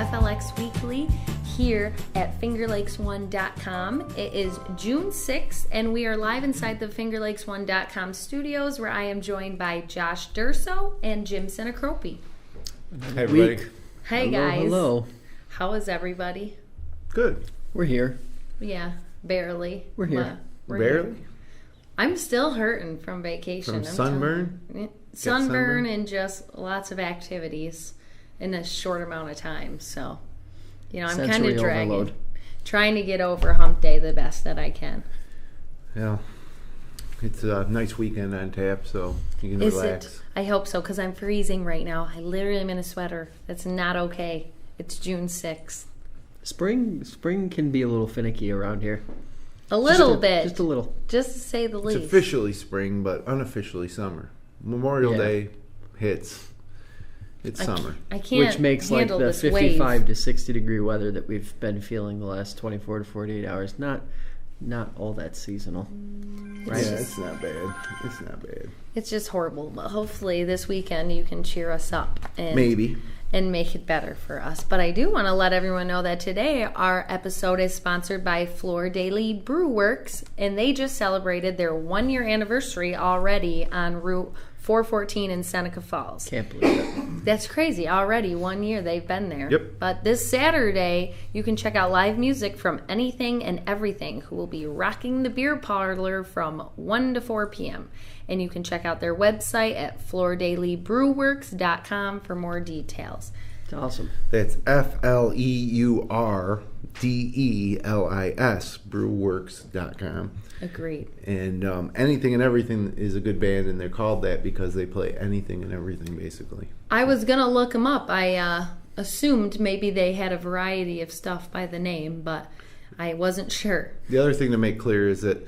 FLX Weekly here at FingerLakes1.com. It is June 6th, and we are live inside the FingerLakes1.com studios, where I am joined by Josh Durso and Jim Sinicropi. Hey, everybody. Hey, guys. Hello. How is everybody? Good. We're here. Yeah, barely. We're here. Barely? Here. I'm still hurting from vacation. From sunburn? Sunburn and just lots of activities in a short amount of time. So, I'm kind of dragging. Overload. Trying to get over hump day the best that I can. Yeah. It's a nice weekend on tap, so you can relax. It? I hope so, because I'm freezing right now. I literally am in a sweater. That's not okay. It's June 6th. Spring can be a little finicky around here. A little bit. Just a little. Just to say the least. It's officially spring, but unofficially summer. Memorial Day hits. It's summer. I can't Which makes like handle the this 55 wave. to 60 degree weather that we've been feeling the last 24 to 48 hours. Not all that seasonal. Right? Yeah, it's not bad. It's not bad. It's just horrible. But hopefully this weekend you can cheer us up. Maybe. And make it better for us. But I do want to let everyone know that today our episode is sponsored by Fleur Daily Brew Works, and they just celebrated their 1-year anniversary already on Route 414 in Seneca Falls. Can't believe it. That's crazy. Already 1 year they've been there. Yep. But this Saturday, you can check out live music from Anything and Everything, who will be rocking the beer parlor from 1 to 4 p.m. And you can check out their website at FleurDailyBrewWorks.com for more details. It's awesome. That's FLEURDELIS, brewworks.com. Agreed. And Anything and Everything is a good band, and they're called that because they play anything and everything, basically. I was going to look them up. I assumed maybe they had a variety of stuff by the name, but I wasn't sure. The other thing to make clear is that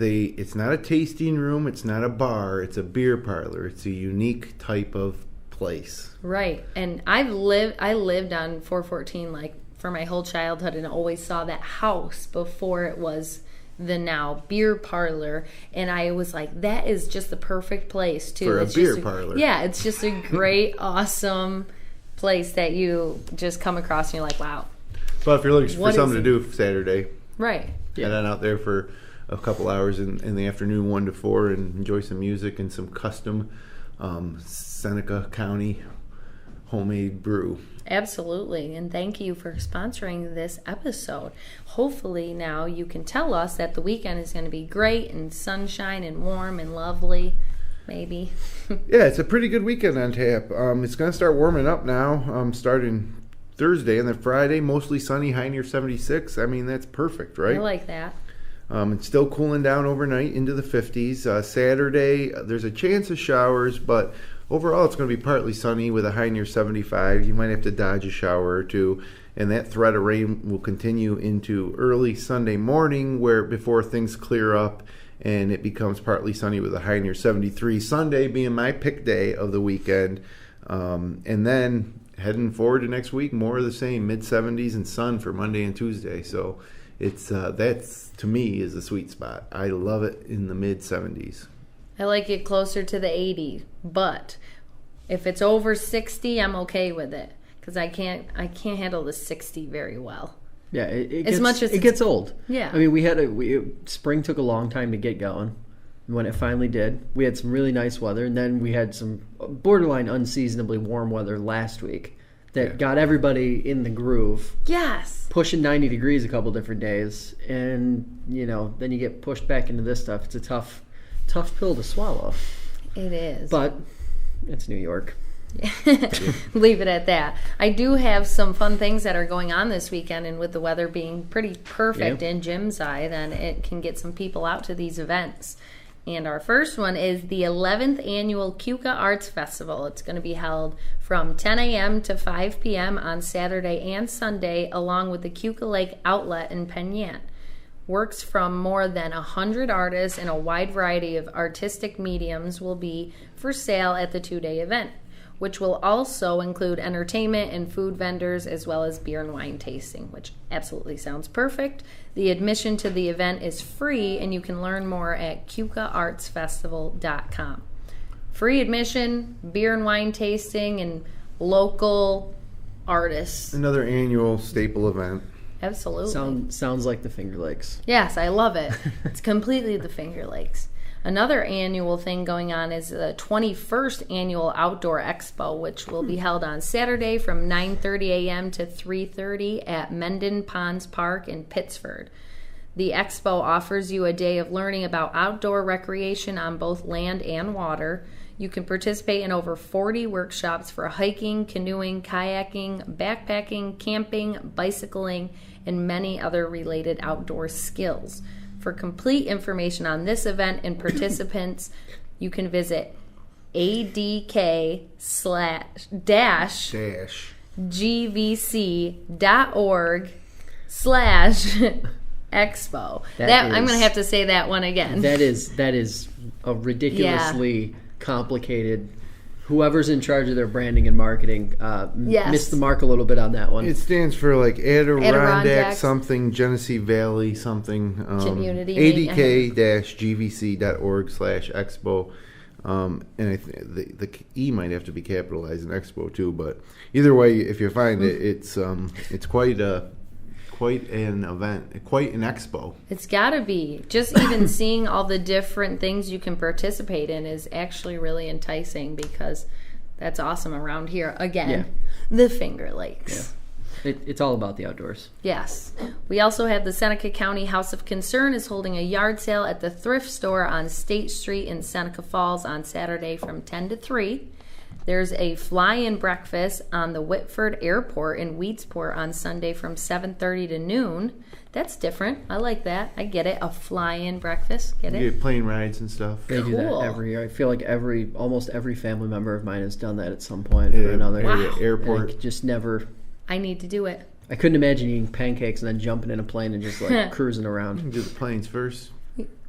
it's not a tasting room, it's not a bar, it's a beer parlor. It's a unique type of place. Right. And I lived on 414 like for my whole childhood, and always saw that house before it was the now beer parlor, and I was like, that is just the perfect place too. For a beer parlor. Yeah, it's just a great, awesome place that you just come across and you're like, wow. But if you're looking for something to do Saturday, right? Head on out there for a couple hours in the afternoon, 1 to 4, and enjoy some music and some custom Seneca County homemade brew. Absolutely, and thank you for sponsoring this episode. Hopefully now you can tell us that the weekend is going to be great and sunshine and warm and lovely, maybe. Yeah, it's a pretty good weekend on tap. It's going to start warming up now, starting Thursday, and then Friday, mostly sunny, high near 76. I mean, that's perfect, right? I like that. It's still cooling down overnight into the 50s. Saturday, there's a chance of showers, but overall it's going to be partly sunny with a high near 75. You might have to dodge a shower or two, and that threat of rain will continue into early Sunday morning, where before things clear up and it becomes partly sunny with a high near 73. Sunday being my pick day of the weekend, and then heading forward to next week, more of the same, mid-70s and sun for Monday and Tuesday. So it's that's, to me, is the sweet spot. I love it in the mid-70s. I like it closer to the 80, but if it's over 60, I'm okay with it, because I can't handle the 60 very well. Yeah, it gets old. Yeah. I mean, spring took a long time to get going. And when it finally did, we had some really nice weather, and then we had some borderline unseasonably warm weather last week that got everybody in the groove. Yes. Pushing 90 degrees a couple different days, and then you get pushed back into this stuff. It's a tough pill to swallow. It is. But it's New York. Leave it at that. I do have some fun things that are going on this weekend, and with the weather being pretty perfect in Jim's eye, then it can get some people out to these events. And our first one is the 11th Annual Keuka Arts Festival. It's going to be held from 10 a.m. to 5 p.m. on Saturday and Sunday, along with the Keuka Lake Outlet in Penyan. Works from more than 100 artists in a wide variety of artistic mediums will be for sale at the 2-day event, which will also include entertainment and food vendors, as well as beer and wine tasting, which absolutely sounds perfect. The admission to the event is free, and you can learn more at KeukaArtsFestival.com. Free admission, beer and wine tasting, and local artists. Another annual staple event. Absolutely. Sounds like the Finger Lakes. Yes, I love it. It's completely the Finger Lakes. Another annual thing going on is the 21st Annual Outdoor Expo, which will be held on Saturday from 9:30 a.m. to 3:30 at Mendon Ponds Park in Pittsford. The expo offers you a day of learning about outdoor recreation on both land and water. You can participate in over 40 workshops for hiking, canoeing, kayaking, backpacking, camping, bicycling, and many other related outdoor skills. For complete information on this event and participants, you can visit adk/gvc.org/expo. I'm going to have to say that one again. That is a ridiculously complicated. Whoever's in charge of their branding and marketing missed the mark a little bit on that one. It stands for like Adirondack something, Genesee Valley something. Community. adk-gvc.org/expo. And the E might have to be capitalized in Expo too. But either way, if you find it, it's quite an event, quite an expo. It's got to be. Just even seeing all the different things you can participate in is actually really enticing, because that's awesome around here. Again, the Finger Lakes. Yeah. It's all about the outdoors. Yes. We also have the Seneca County House of Concern is holding a yard sale at the thrift store on State Street in Seneca Falls on Saturday from 10 to 3. There's a fly-in breakfast on the Whitford Airport in Weedsport on Sunday from 7:30 to noon. That's different. I like that. I get it. A fly-in breakfast. Get it? You get plane rides and stuff. They do that every year. I feel like almost every family member of mine has done that at some point or another. Wow. Airport. Just never. I need to do it. I couldn't imagine eating pancakes and then jumping in a plane and just like cruising around. You can do the planes first.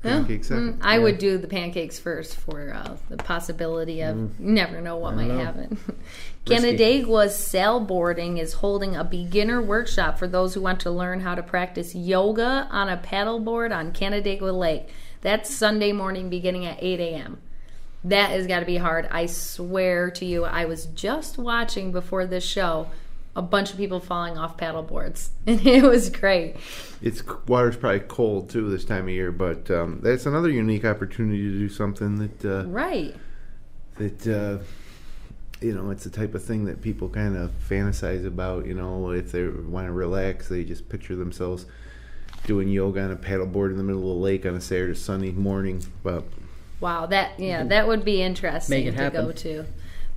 Pancakes second. I would do the pancakes first for the possibility of you never know what might happen. Canandaigua's Sailboarding is holding a beginner workshop for those who want to learn how to practice yoga on a paddleboard on Canandaigua Lake. That's Sunday morning beginning at 8 a.m. That has got to be hard. I swear to you, I was just watching before this show a bunch of people falling off paddleboards, and it was great. Water's probably cold too this time of year, but that's another unique opportunity to do something that it's the type of thing that people kind of fantasize about. If they want to relax, they just picture themselves doing yoga on a paddleboard in the middle of the lake on a Saturday sunny morning. But wow, that would be interesting to go to.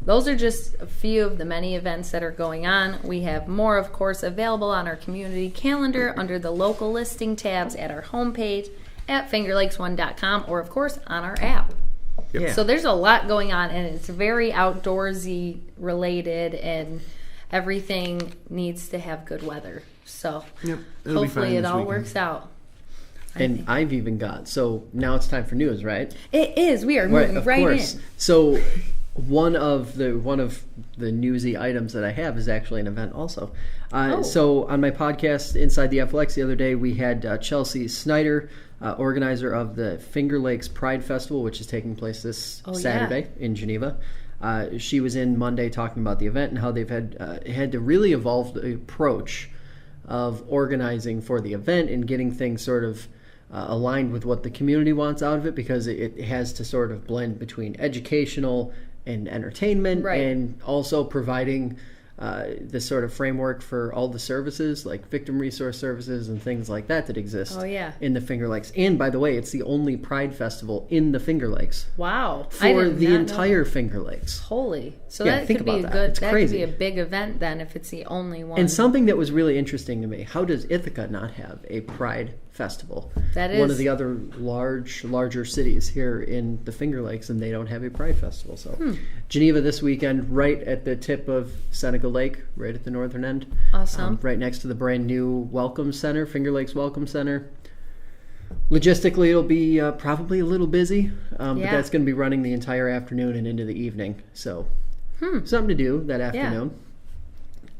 Those are just a few of the many events that are going on. We have more, of course, available on our community calendar under the local listing tabs at our homepage at fingerlakes1.com or, of course, on our app. Yep. So there's a lot going on, and it's very outdoorsy related, and everything needs to have good weather. So hopefully it all works out. And I've even got, so now it's time for news, right? It is. We are moving right in. So one of the newsy items that I have is actually an event also. So on my podcast Inside the FLX the other day, we had Chelsea Snyder, organizer of the Finger Lakes Pride Festival, which is taking place this Saturday in Geneva. She was in Monday talking about the event and how they've had to really evolve the approach of organizing for the event and getting things sort of aligned with what the community wants out of it, because it has to sort of blend between educational and entertainment, and also providing this sort of framework for all the services like victim resource services and things like that exist in the Finger Lakes. And by the way, it's the only Pride Festival in the Finger Lakes. Wow. For the entire Finger Lakes. Holy. So that could be that could be a big event then if it's the only one. And something that was really interesting to me, how does Ithaca not have a Pride Festival? That is one of the other larger cities here in the Finger Lakes, and they don't have a Pride Festival. So Geneva this weekend, right at the tip of Seneca Lake, right at the northern end. Awesome. Right next to the brand new Welcome Center, Finger Lakes Welcome Center. Logistically, it'll be probably a little busy, but that's going to be running the entire afternoon and into the evening. So something to do that afternoon. Yeah.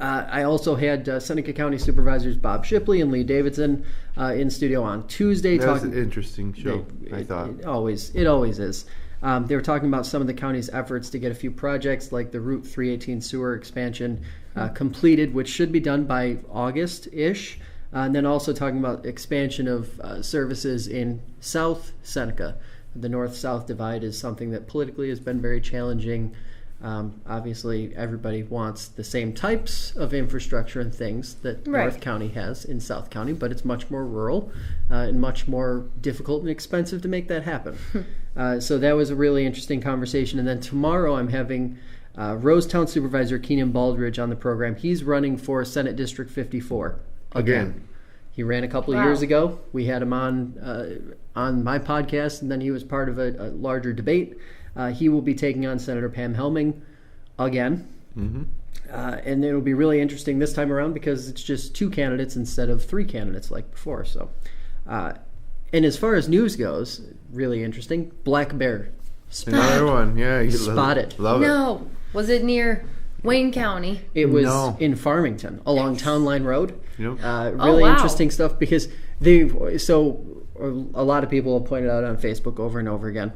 I also had Seneca County Supervisors Bob Shipley and Lee Davidson in studio on Tuesday. That was an interesting show, I thought. It always is. They were talking about some of the county's efforts to get a few projects like the Route 318 sewer expansion completed, which should be done by August-ish. And then also talking about expansion of services in South Seneca. The north-south divide is something that politically has been very challenging. Obviously, everybody wants the same types of infrastructure and things that North County has in South County, but it's much more rural and much more difficult and expensive to make that happen. So that was a really interesting conversation. And then tomorrow I'm having Rosetown Supervisor Keenan Baldridge on the program. He's running for Senate District 54 again. He ran a couple of years ago. We had him on my podcast, and then he was part of a larger debate. He will be taking on Senator Pam Helming again. And it'll be really interesting this time around because it's just 2 candidates instead of 3 candidates like before. So, and as far as news goes, really interesting. Black bear. Another one. Yeah. You Spotted. Love it. No. Was it near Wayne County? It was in Farmington along Town Line Road. Yep. Really interesting stuff because a lot of people have pointed out on Facebook over and over again.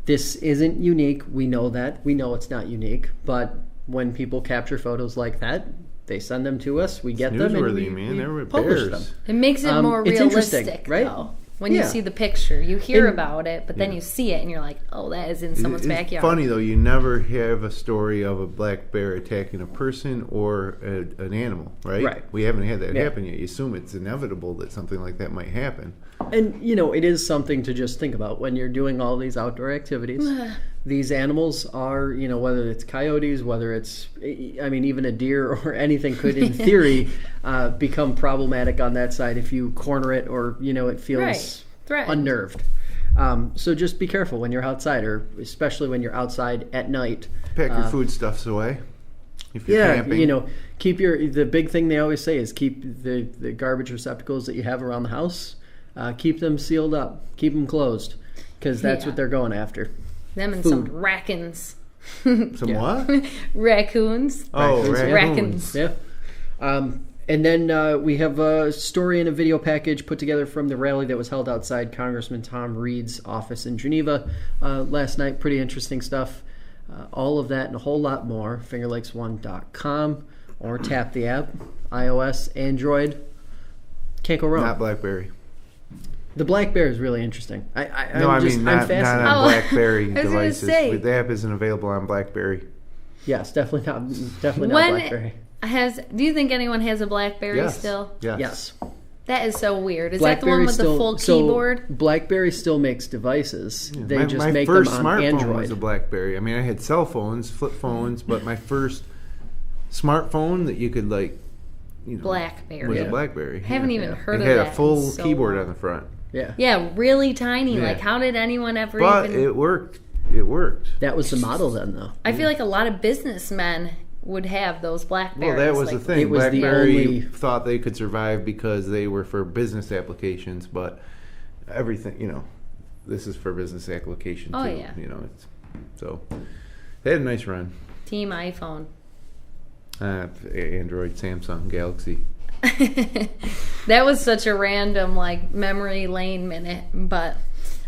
This isn't unique. We know that. We know it's not unique. But when people capture photos like that, they send them to us. We get them and we publish them. It makes it more realistic, right? Though. When you see the picture, you hear about it, but then you see it and you're like, oh, that is in someone's backyard. It's funny, though. You never have a story of a black bear attacking a person or an animal, right? Right. We haven't had that happen yet. You assume it's inevitable that something like that might happen. And, it is something to just think about when you're doing all these outdoor activities. These animals are, whether it's coyotes, whether it's, even a deer or anything could, in theory, become problematic on that side if you corner it or, it feels unnerved. So just be careful when you're outside, or especially when you're outside at night. Pack your foodstuffs away. If you're camping. Keep the big thing they always say is keep the garbage receptacles that you have around the house, keep them sealed up, keep them closed, because that's what they're going after. Them and some raccoons. Some what? Raccoons. Oh, raccoons. Yeah. And then we have a story and a video package put together from the rally that was held outside Congressman Tom Reed's office in Geneva last night. Pretty interesting stuff. All of that and a whole lot more. FingerLakes1.com or tap the app. iOS, Android. Can't go wrong. Not BlackBerry. The Black Bear is really interesting. I'm fascinated. Not on BlackBerry devices. The app isn't available on BlackBerry. Yes, definitely not BlackBerry. Do you think anyone has a BlackBerry still? Yes. That is so weird. Is that the one with the full keyboard? BlackBerry still makes devices. Yeah, they just make them on Android. My first smartphone was a BlackBerry. I had cell phones, flip phones, but my first smartphone that you could BlackBerry was a BlackBerry. I haven't even heard of that. It had a full keyboard on the front. Yeah, really tiny. Yeah. How did anyone ever But it worked. It worked. That was the model then, though. I feel like a lot of businessmen would have those BlackBerries. Well, that was the thing. BlackBerry thought they could survive because they were for business applications, but everything, this is for business application too. Oh, yeah. So they had a nice run. Team iPhone. Android, Samsung, Galaxy. That was such a random memory lane minute, but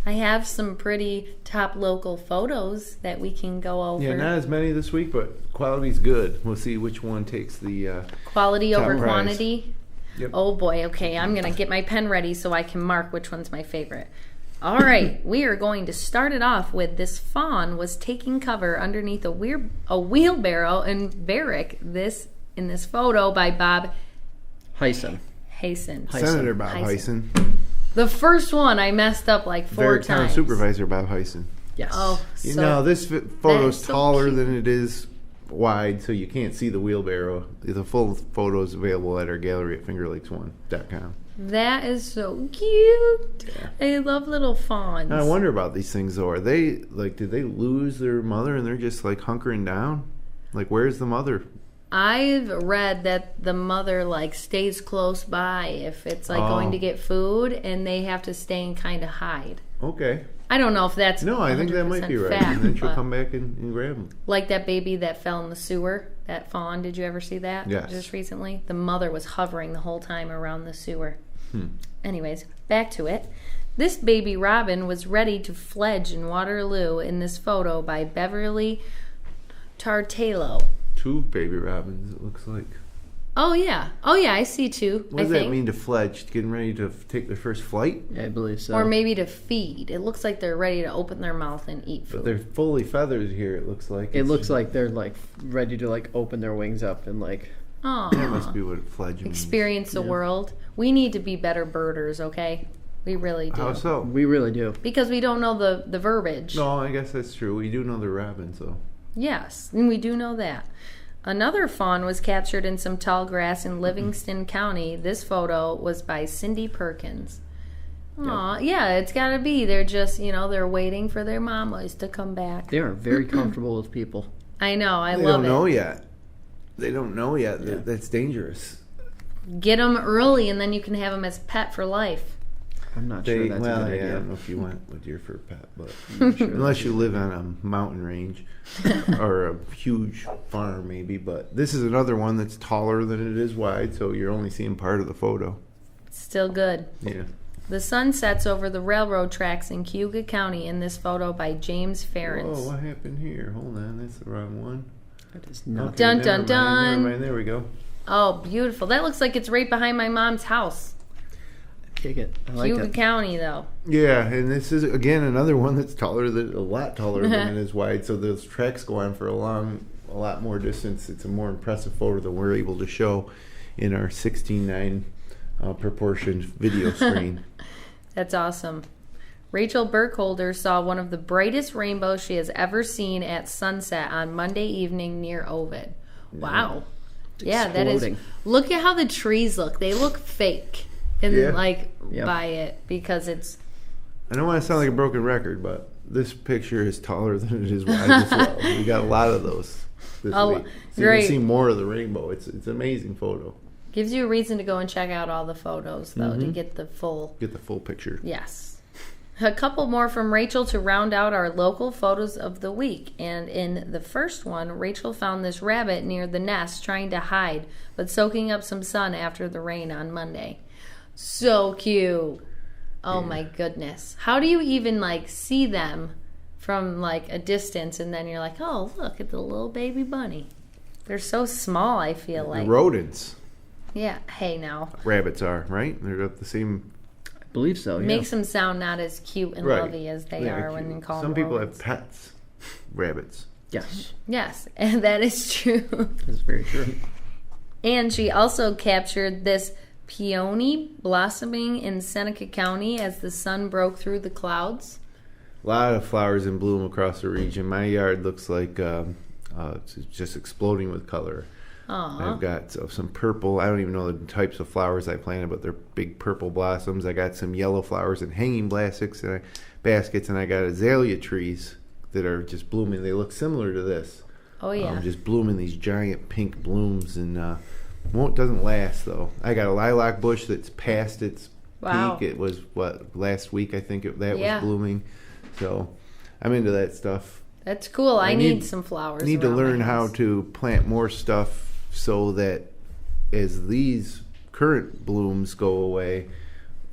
I have some pretty top local photos that we can go over. Yeah, not as many this week, but quality's good. We'll see which one takes the quality over prize. quantity. Yep. Oh boy, okay, I'm gonna get my pen ready so I can mark which one's my favorite. All right, we are going to start it off with this fawn was taking cover underneath a wheelbarrow in Barrick. In this photo by Bob Hyson. Senator Bob Hyson. The first one I messed up 4 times. Town Supervisor Bob Hyson. Yes. Oh, this photo's taller than it is wide, so you can't see the wheelbarrow. The full photo is available at our gallery at FingerLakes1.com. That is so cute. Yeah. I love little fawns. Now, I wonder about these things, though. Are they, did they lose their mother and they're just, hunkering down? Where's the mother? I've read that the mother stays close by if it's going to get food, and they have to stay and kind of hide. Okay. I don't know if that's no. I think that might be right. Fact, and then she'll come back and grab them. Like that baby that fell in the sewer, that fawn. Did you ever see that? Yes. Just recently, the mother was hovering the whole time around the sewer. Anyways, back to it. This baby robin was ready to fledge in Waterloo in this photo by Beverly Tartalo. 2 baby robins, it looks like. Oh yeah, I see 2. What does that mean to fledge? Getting ready to take their first flight? Yeah, I believe so. Or maybe to feed. It looks like they're ready to open their mouth and eat food. But they're fully feathered here, it looks like. It looks like they're like ready to like open their wings up and like. Aw. That must be what fledge means. Experience the world. We need to be better birders, okay? We really do. How so? We really do. Because we don't know the verbiage. No, I guess that's true. We do know they're robins, though. Yes, and we do know that. Another fawn was captured in some tall grass in Livingston County. This photo was by Cindy Perkins. Aw, yeah, it's got to be. They're just, they're waiting for their mamas to come back. They are very comfortable with people. I know, I They love don't it. know yet. They don't know yet. Yeah. That's dangerous. Get them early, and then you can have them as pet for life. I'm not sure that's a good idea. I don't know if you want a deer for a pet, but sure unless you live on a mountain range or a huge farm, maybe. But this is another one that's taller than it is wide, so you're only seeing part of the photo. Still good. Yeah. The sun sets over the railroad tracks in Cayuga County in this photo by James Ferentz. Oh, what happened here? Hold on, that's the wrong one. That is not. Okay, Dun, never dun, mind, dun. Never mind, there we go. Oh, beautiful. That looks like it's right behind my mom's house. Take it. I like Cayuga it. County, though. Yeah, and this is again another one that's a lot taller than it is wide. So those tracks go on for a lot more distance. It's a more impressive photo than we're able to show in our 16:9 proportioned video screen. That's awesome. Rachel Burkholder saw one of the brightest rainbows she has ever seen at sunset on Monday evening near Ovid. Wow. Yeah, that is. Exploding. Look at how the trees look. They look fake. And by it because it's. I don't want to sound like a broken record, but this picture is taller than it is wide as well. We got a lot of those this week. So you great. can see more of the rainbow. It's an amazing photo. Gives you a reason to go and check out all the photos, though, to get the full picture. Yes. A couple more from Rachel to round out our local photos of the week. And in the first one, Rachel found this rabbit near the nest trying to hide, but soaking up some sun after the rain on Monday. So cute. Oh my goodness. How do you even see them from a distance and then you're like, oh, look at the little baby bunny. They're so small, I feel like. The rodents. Yeah. Hey, now. Rabbits are, right? They're got the same. I believe so. Yeah. Makes them sound not as cute and lovey as they are when you call them Some people rodents. have pets. Rabbits. Yes. Yes, and that is true. That's very true. And she also captured this peony blossoming in Seneca County as the sun broke through the clouds. A lot of flowers in bloom across the region. My yard looks like it's just exploding with color. Aww. I've got some purple. I don't even know the types of flowers I planted, but they're big purple blossoms. I got some yellow flowers and hanging baskets, and I got azalea trees that are just blooming. They look similar to this. Oh yeah. Just blooming these giant pink blooms, and doesn't last though. I got a lilac bush that's past its peak. It was last week I think was blooming. So I'm into that stuff. That's cool. I need some flowers. Need to around learn my how house. to plant more stuff so that as these current blooms go away,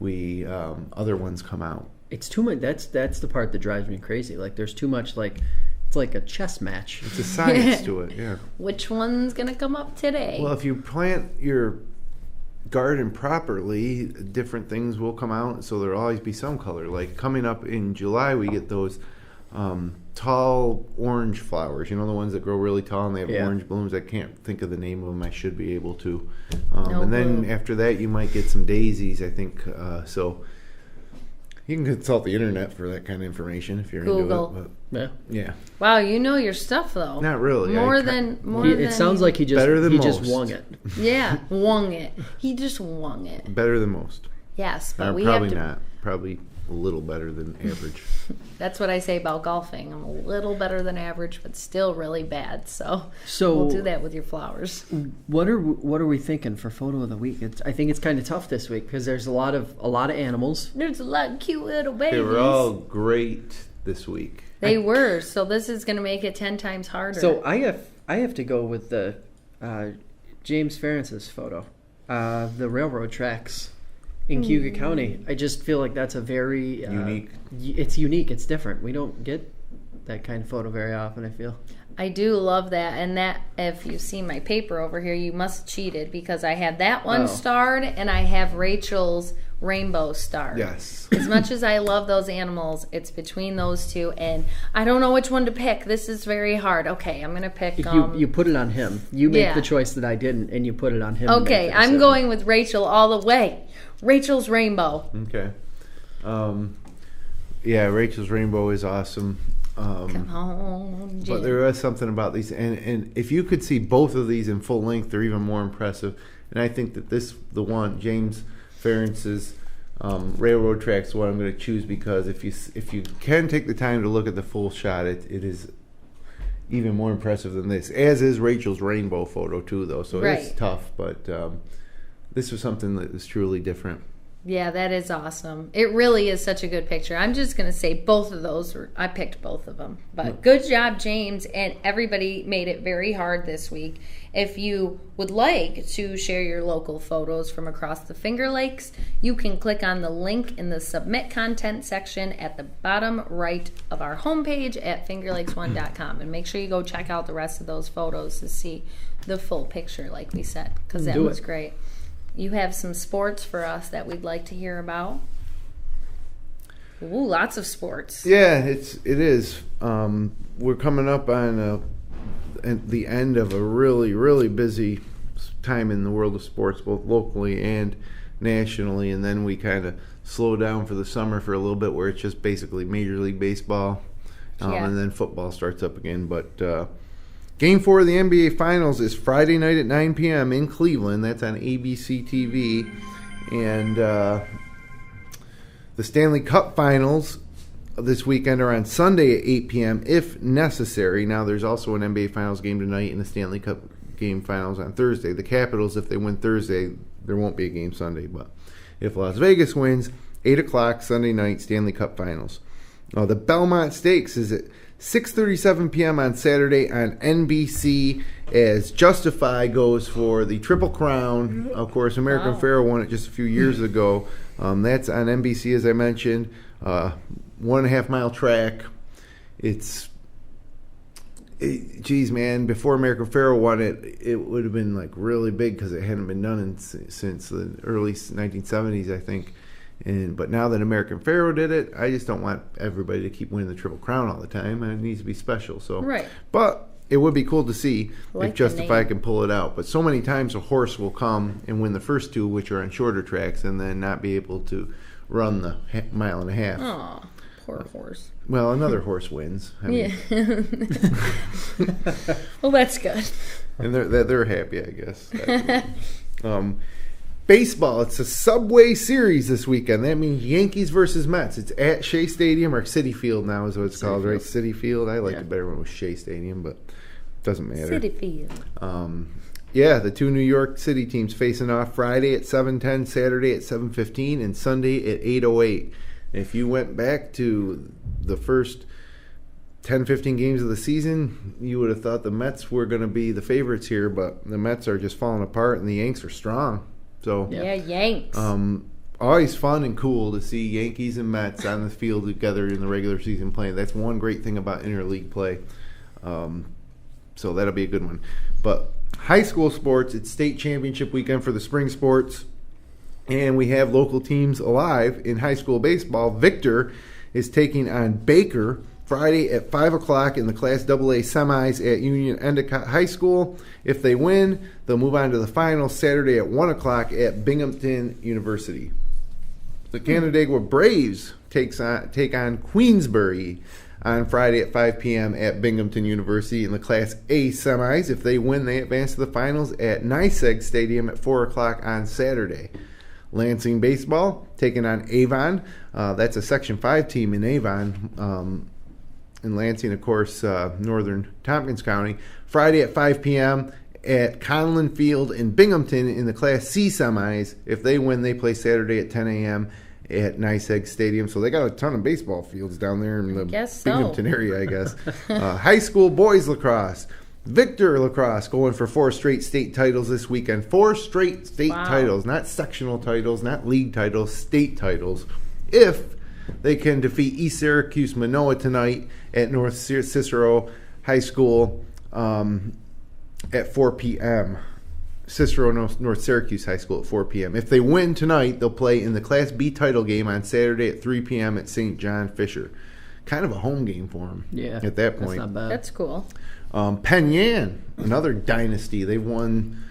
we other ones come out. It's too much. That's the part that drives me crazy. There's too much. It's like a chess match. It's a science to it. Yeah. Which one's gonna come up today? Well, if you plant your garden properly, different things will come out. So there'll always be some color. Like coming up in July, we get those tall orange flowers. You know, the ones that grow really tall and they have orange blooms. I can't think of the name of them. I should be able to. And then after that, you might get some daisies, I think. So you can consult the internet for that kind of information if you're Google. into it. Yeah. Yeah. Wow, you know your stuff though. Not really. More than. It sounds like he just Better than just most. wung it. Yeah, wung it. He just wung it. Better than most. Yes, but we probably have to. not. Probably a little better than average. That's what I say about golfing. I'm a little better than average, but still really bad. So we'll do that with your flowers. What are we thinking for photo of the week? I think it's kind of tough this week because there's a lot of animals. There's a lot of cute little babies. They were all great this week. They were. So this is going to make it 10 times harder. So I have to go with the James Ferentz's photo, the railroad tracks in Cuyahoga County. I just feel like that's a very unique. It's unique. It's different. We don't get that kind of photo very often, I feel. I do love that, and that, if you see my paper over here, you must have cheated, because I have that one starred, and I have Rachel's rainbow starred. Yes. As much as I love those animals, it's between those two, and I don't know which one to pick. This is very hard. Okay, I'm going to pick... You put it on him. You make the choice that I didn't, and you put it on him. Okay, I'm going with Rachel all the way. Rachel's rainbow. Okay. Yeah, Rachel's rainbow is awesome. Come on, Jim. But there is something about these, and if you could see both of these in full length, they're even more impressive. And I think that the one, James Ferentz's railroad track, is what I'm going to choose, because if you can take the time to look at the full shot, it is even more impressive than this. As is Rachel's rainbow photo too, though. So it's tough, but this was something that was truly different. Yeah, that is awesome. It really is such a good picture. I'm just going to say both of those. I picked both of them. But good job, James. And everybody made it very hard this week. If you would like to share your local photos from across the Finger Lakes, you can click on the link in the Submit Content section at the bottom right of our homepage at fingerlakes1.com. And make sure you go check out the rest of those photos to see the full picture, like we said, because that was great. You have some sports for us that we'd like to hear about. Ooh, lots of sports. Yeah, it is. We're coming up on the end of a really, really busy time in the world of sports, both locally and nationally, and then we kind of slow down for the summer for a little bit, where it's just basically Major League Baseball, and then football starts up again. But Game 4 of the NBA Finals is Friday night at 9 p.m. in Cleveland. That's on ABC TV. And the Stanley Cup Finals this weekend are on Sunday at 8 p.m. if necessary. Now, there's also an NBA Finals game tonight and the Stanley Cup game finals on Thursday. The Capitals, if they win Thursday, there won't be a game Sunday. But if Las Vegas wins, 8 o'clock Sunday night, Stanley Cup Finals. The Belmont Stakes is at 6:37 p.m. on Saturday on NBC as Justify goes for the Triple Crown. Of course, American Pharoah won it just a few years ago. That's on NBC, as I mentioned. 1.5 mile track. Geez, man, before American Pharoah won it, it would have been like really big because it hadn't been done since the early 1970s, I think. But now that American Pharoah did it, I just don't want everybody to keep winning the Triple Crown all the time. It needs to be special. So, right. But it would be cool to see if Justify can pull it out. But so many times a horse will come and win the first two, which are on shorter tracks, and then not be able to run the mile and a half. Oh, poor horse. Well, another horse wins. Yeah. Well, that's good. And they're happy, I guess. Baseball, it's a Subway Series this weekend. That means Yankees versus Mets. It's at Shea Stadium, or Citi Field now is what it's called, right? Citi Field. I like it better when it was Shea Stadium, but it doesn't matter. Citi Field. The two New York City teams facing off Friday at 7:10, Saturday at 7:15, and Sunday at 8:08. If you went back to the first 10-15 games of the season, you would have thought the Mets were going to be the favorites here, but the Mets are just falling apart, and the Yanks are strong. So, Yanks. Always fun and cool to see Yankees and Mets on the field together in the regular season playing. That's one great thing about interleague play. So that'll be a good one. But high school sports, it's state championship weekend for the spring sports. And we have local teams alive in high school baseball. Victor is taking on Baker Friday at 5 o'clock in the Class AA semis at Union Endicott High School. If they win, they'll move on to the finals Saturday at 1 o'clock at Binghamton University. The Canandaigua Braves take on Queensbury on Friday at 5 p.m. at Binghamton University in the Class A semis. If they win, they advance to the finals at NYSEG Stadium at 4 o'clock on Saturday. Lansing Baseball taking on Avon. That's a Section 5 team in Avon. In Lansing, of course, northern Tompkins County. Friday at 5 p.m. at Conlin Field in Binghamton in the Class C semis. If they win, they play Saturday at 10 a.m. at NYSEG Stadium. So they got a ton of baseball fields down there in the Binghamton area, I guess. High school boys lacrosse. Victor Lacrosse going for 4 straight state titles this weekend. 4 straight state titles, not sectional titles, not league titles, state titles. If they can defeat East Syracuse Manoa tonight at North Cicero High School at 4 p.m. Cicero North Syracuse High School at 4 p.m. If they win tonight, they'll play in the Class B title game on Saturday at 3 p.m. at St. John Fisher. Kind of a home game for them at that point. That's not bad. That's cool. Penn Yan, another dynasty. They've won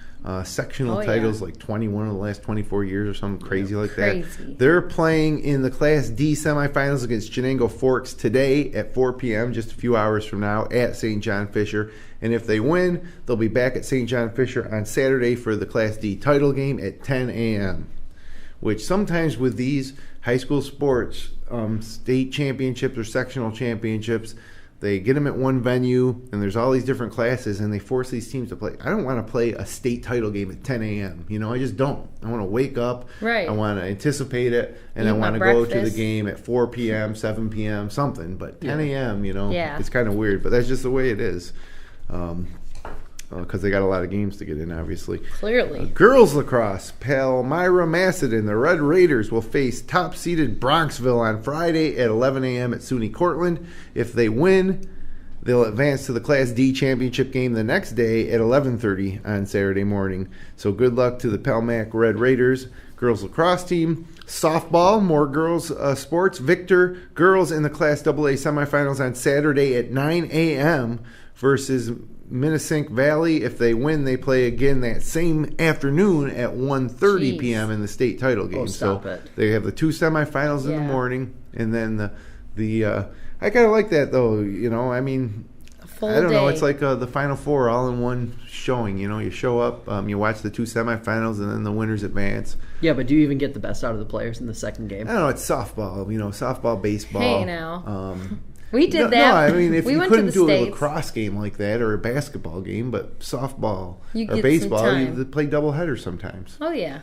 sectional titles like 21 of the last 24 years or something crazy like that. They're playing in the Class D semifinals against Chenango Forks today at 4 p.m., just a few hours from now, at St. John Fisher. And if they win, they'll be back at St. John Fisher on Saturday for the Class D title game at 10 a.m., which sometimes with these high school sports, state championships or sectional championships, they get them at one venue, and there's all these different classes, and they force these teams to play. I don't want to play a state title game at 10 a.m. I just don't. I want to wake up. Right. I want to anticipate it, and I want to go to the game at 4 p.m., 7 p.m., something. But 10 a.m., it's kind of weird, but that's just the way it is. Because they got a lot of games to get in, obviously. Clearly. Girls lacrosse, Palmyra Macedon, the Red Raiders will face top-seeded Bronxville on Friday at 11 a.m. at SUNY Cortland. If they win, they'll advance to the Class D championship game the next day at 11:30 on Saturday morning. So good luck to the Palmac Red Raiders girls lacrosse team. Softball, more girls sports. Victor girls in the Class AA semifinals on Saturday at 9 a.m. versus Minnesink Valley. If they win, they play again that same afternoon at 1:30 p.m. in the state title game. They have the 2 semifinals in the morning, and then the I kind of like that though. I don't know. It's like the Final Four all in one showing. You show up, you watch the 2 semifinals, and then the winners advance. Yeah, but do you even get the best out of the players in the second game? I don't know. It's softball. Softball, baseball. Hey, now. We did that. No, I mean, if we you went couldn't to do States. a lacrosse game like that or a basketball game, but softball You or get baseball, some time. you play doubleheaders sometimes. Oh, yeah.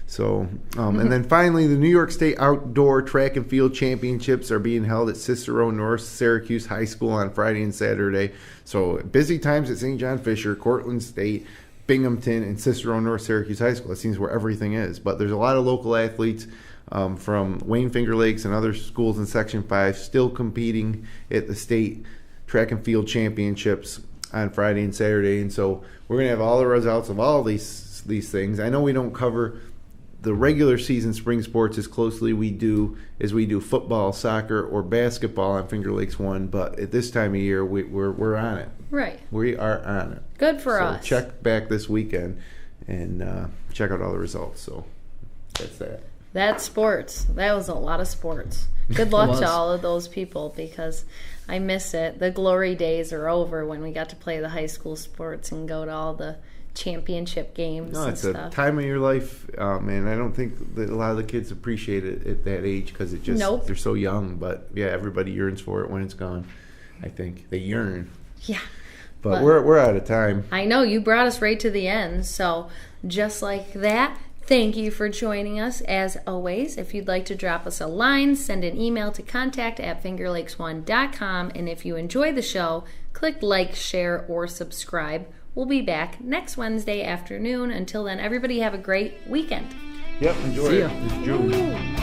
So, and then finally, the New York State Outdoor Track and Field Championships are being held at Cicero North Syracuse High School on Friday and Saturday. So, busy times at St. John Fisher, Cortland State, Binghamton, and Cicero North Syracuse High School. That seems where everything is. But there's a lot of local athletes from Wayne Finger Lakes and other schools in Section 5 still competing at the state track and field championships on Friday and Saturday. And so we're going to have all the results of all these things. I know we don't cover the regular season spring sports as closely we do football, soccer, or basketball on Finger Lakes 1, but at this time of year, we're on it. Right. We are on it. Good for us. Check back this weekend and check out all the results. So that's that. That's sports. That was a lot of sports. Good luck to all of those people because I miss it. The glory days are over when we got to play the high school sports and go to all the championship games No, and it's stuff. a time of your life, and I don't think that a lot of the kids appreciate it at that age because it just they're so young. But yeah, everybody yearns for it when it's gone. I think they yearn. Yeah. But we're out of time. I know you brought us right to the end. So just like that, thank you for joining us. As always, if you'd like to drop us a line, send an email to contact@fingerlakes1.com. And if you enjoy the show, click like, share, or subscribe. We'll be back next Wednesday afternoon. Until then, everybody have a great weekend. Yep, enjoy See it. ya. It's June. Ooh.